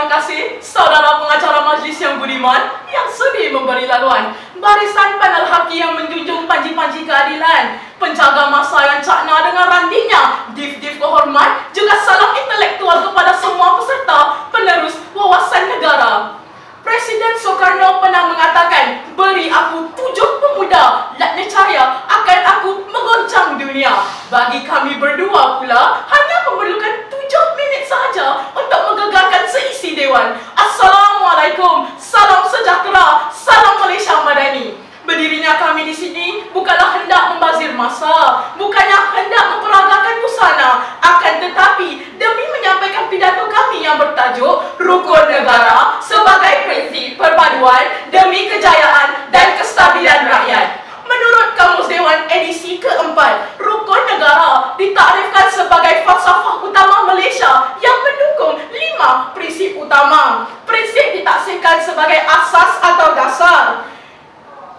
Terima kasih saudara pengacara majlis yang budiman yang sudi memberi laluan, barisan panel haki yang menjunjung panji-panji keadilan, penjaga masa yang cakna dengan randinya, div-div kehormat, juga salam intelektual kepada semua peserta penerus wawasan negara. Presiden Soekarno pernah mengatakan, beri aku 7 pemuda, niscaya akan aku menggoncang dunia. Bagi kami berdua pula, hanya memerlukan 7 minit sahaja untuk menggegarkan seisi dewan. Assalamualaikum, salam sejahtera, salam Malaysia Madani. Berdirinya kami di sini bukanlah hendak membazir masa, bukannya hendak memperagakan busana, akan tetapi demi menyampaikan pidato kami yang bertajuk Rukun Negara sebagai prinsip perpaduan demi kejayaan dan kestabilan rakyat. Menurut Kamus Dewan edisi keempat, Rukun Negara ditakrifkan sebagai falsafah utama Malaysia yang mendukung 5 prinsip utama. Prinsip ditaksirkan sebagai asas atau dasar.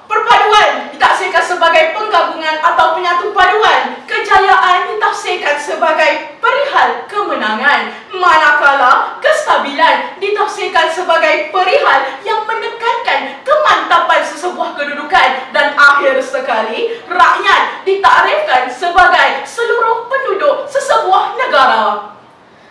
Perpaduan ditafsirkan sebagai penggabungan atau penyatu paduan. Kejayaan ditafsirkan sebagai perihal kemenangan. Manakala kestabilan ditafsirkan sebagai perihal yang menekankan kemantapan sesebuah kedudukan. Dan akhir sekali, rakyat ditakrifkan sebagai seluruh penduduk sesebuah negara.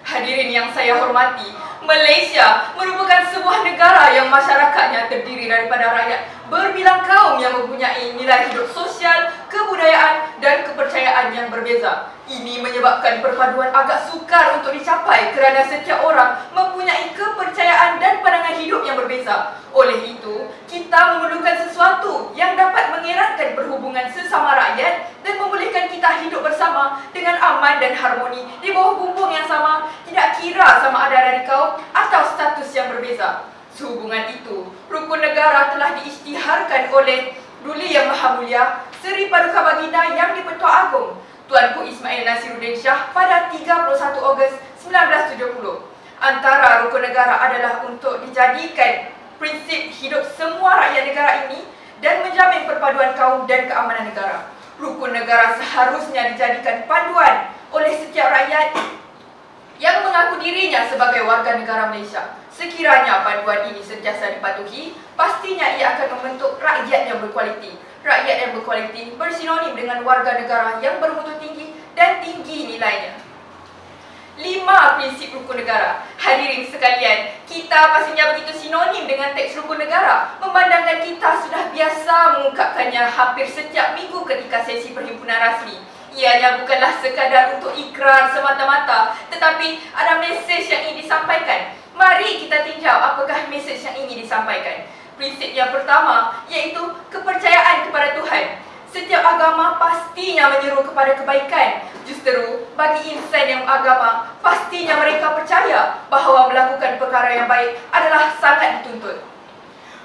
Hadirin yang saya hormati, Malaysia merupakan sebuah negara yang masyarakatnya terdiri daripada rakyat berbilang kaum yang mempunyai nilai hidup sosial, kebudayaan dan kepercayaan yang berbeza. Ini menyebabkan perpaduan agak sukar untuk dicapai kerana setiap orang mempunyai kepercayaan dan pandangan hidup yang berbeza. Oleh itu, kita memerlukan sesuatu yang dapat mengeratkan perhubungan sesama rakyat dan membolehkan kita hidup bersama dengan aman dan harmoni di bawah bumbung yang sama, tidak kira sama ada dari kaum atau status yang berbeza. Sehubungan itu, Rukun Negara telah diisytiharkan oleh Duli Yang Maha Mulia Seri Paduka Baginda Yang di-Pertua Agong Tuanku Ismail Nasiruddin Shah pada 31 Ogos 1970. Antara Rukun Negara adalah untuk dijadikan prinsip hidup semua rakyat negara ini dan menjamin perpaduan kaum dan keamanan negara. Rukun Negara seharusnya dijadikan panduan oleh setiap rakyat yang mengaku dirinya sebagai warga negara Malaysia. Sekiranya panduan ini sentiasa dipatuhi, pastinya ia akan membentuk rakyat yang berkualiti. Rakyat yang berkualiti bersinonim dengan warga negara yang bermutu tinggi dan tinggi nilainya. 5 prinsip Rukun Negara. Hadirin sekalian, kita pastinya begitu sinonim dengan teks Rukun Negara, memandangkan kita sudah biasa mengungkapkannya hampir setiap minggu ketika sesi perhimpunan rasmi. Ianya bukanlah sekadar untuk ikrar semata-mata, tetapi ada mesej yang ingin disampaikan. Mari kita tinjau apakah mesej yang ingin disampaikan. Prinsip yang pertama iaitu kepercayaan kepada Tuhan. Setiap agama pastinya menyeru kepada kebaikan. Justru bagi insan yang agama, pastinya mereka percaya bahawa melakukan perkara yang baik adalah sangat dituntut.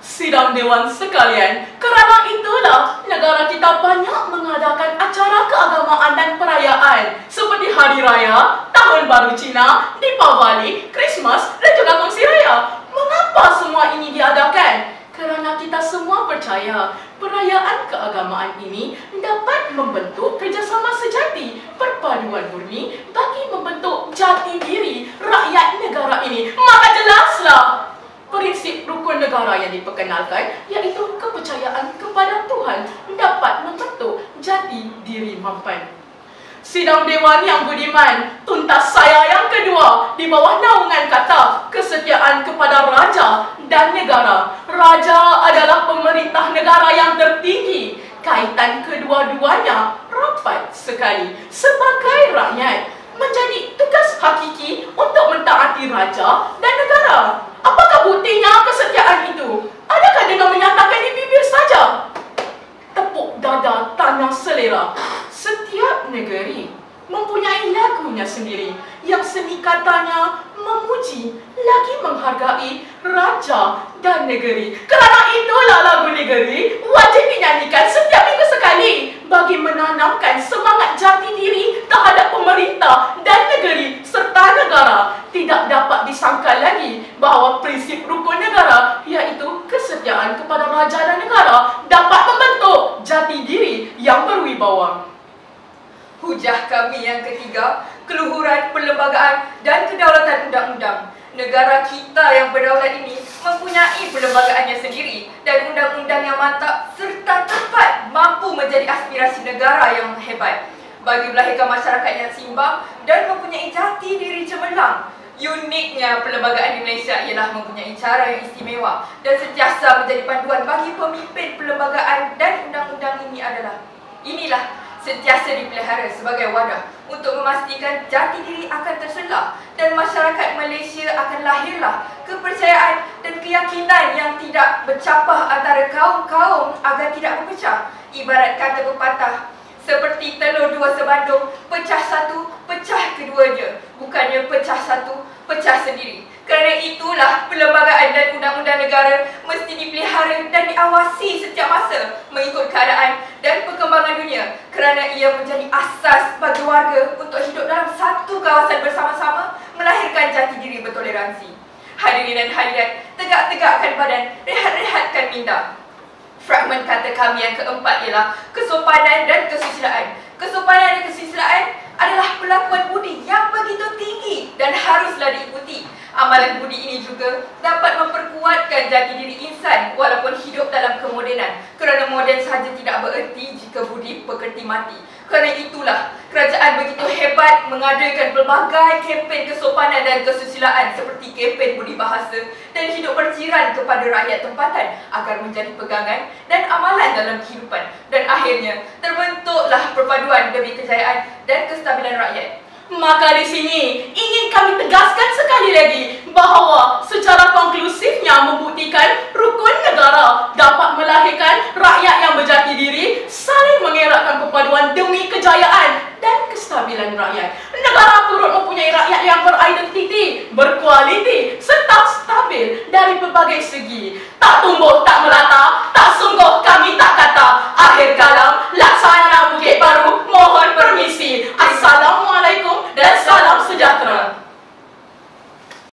Sidang Dewan sekalian, kerana itulah negara kita banyak mengadakan acara keagamaan dan perayaan seperti Hari Raya, Tahun Baru Cina, Deepavali, Christmas dan juga Kongsi Raya. Mengapa semua ini diadakan? Kerana kita semua percaya perayaan keagamaan ini dapat membentuk kerjasama sejati, perpaduan murni bagi membentuk jati diri rakyat negara ini. Maka jelaslah prinsip Rukun Negara yang diperkenalkan iaitu kepercayaan kepada Tuhan dapat membentuk jati diri mampan. Sidang Dewan yang budiman, tuntas saya yang kedua di bawah naungan kata kesetiaan kepada raja dan negara. Raja adalah pemerintah negara yang tertinggi. Kaitan kedua-duanya rapat sekali. Sebagai rakyat, menjadi tugas hakiki untuk mentaati raja dan negara. Apakah buktinya kesetiaan itu? Adakah dengan menyatakan di bibir saja? Tepuk dada tanah selera. Setiap negeri mempunyai lagunya sendiri yang seni katanya memuji lagi menghargai raja dan negeri. Kerana itulah lagu negeri wajib dinyanyikan setiap minggu sekali bagi menanamkan semangat jati diri terhadap pemerintah dan negeri serta negara. Tidak dapat disangkal lagi bahawa prinsip Rukun Negara iaitu kesetiaan kepada raja dan negara dapat membentuk jati diri yang berwibawa. Hujah kami yang ketiga, keluhuran perlembagaan dan kedaulatan undang-undang. Negara kita yang berdaulat ini mempunyai perlembagaannya sendiri dan undang-undang yang mantap serta tepat mampu menjadi aspirasi negara yang hebat bagi melahirkan masyarakat yang seimbang dan mempunyai jati diri cemerlang. Uniknya perlembagaan di Malaysia ialah mempunyai cara yang istimewa dan sentiasa menjadi panduan bagi pemimpin perlembagaan, dan undang-undang ini inilah sentiasa dipelihara sebagai wadah untuk memastikan jati diri akan terselah dan masyarakat Malaysia akan lahirlah kepercayaan dan keyakinan yang tidak bercapah antara kaum-kaum agar tidak berpecah. Ibarat kata pepatah, seperti telur dua sebandung, pecah satu, pecah keduanya. Bukannya pecah satu, pecah sendiri. Kerana itulah perlembagaan dan undang-undang negara mesti dipelihara dan diawasi setiap masa mengikut keadaan dan perkembangan dunia, kerana ia menjadi asas bagi warga untuk hidup dalam satu kawasan bersama-sama, melahirkan jati diri bertoleransi. Hadirin dan hadirat, tegak-tegakkan badan, rehat-rehatkan minda. Fragmen kata kami yang keempat ialah kesopanan dan kesusilaan. Kesopanan dan kesusilaan adalah perlakuan budi yang begitu tinggi dan haruslah diikuti. Amalan budi ini juga dapat memperkuatkan jati diri insan walaupun hidup dalam kemodenan, kerana moden sahaja tidak bererti jika budi pekerti mati. Kerana itulah kerajaan begitu hebat mengadakan pelbagai kempen kesopanan dan kesusilaan seperti kempen budi bahasa dan hidup berjiran kepada rakyat tempatan agar menjadi pegangan dan amalan dalam kehidupan, dan akhirnya terbentuklah perpaduan demi kejayaan dan kestabilan rakyat. Maka di sini ingin kami tegaskan sekali lagi bahawa secara konklusifnya membuktikan rukun negara dapat melahirkan rakyat yang berjati diri, saling mengeratkan perpaduan demi kejayaan dan kestabilan rakyat. Negara turut mempunyai rakyat yang beridentiti, berkualiti serta stabil dari pelbagai segi. Tak tumbuh, tak melata, tak sungguh kami tak kata. Akhir kalam, laksana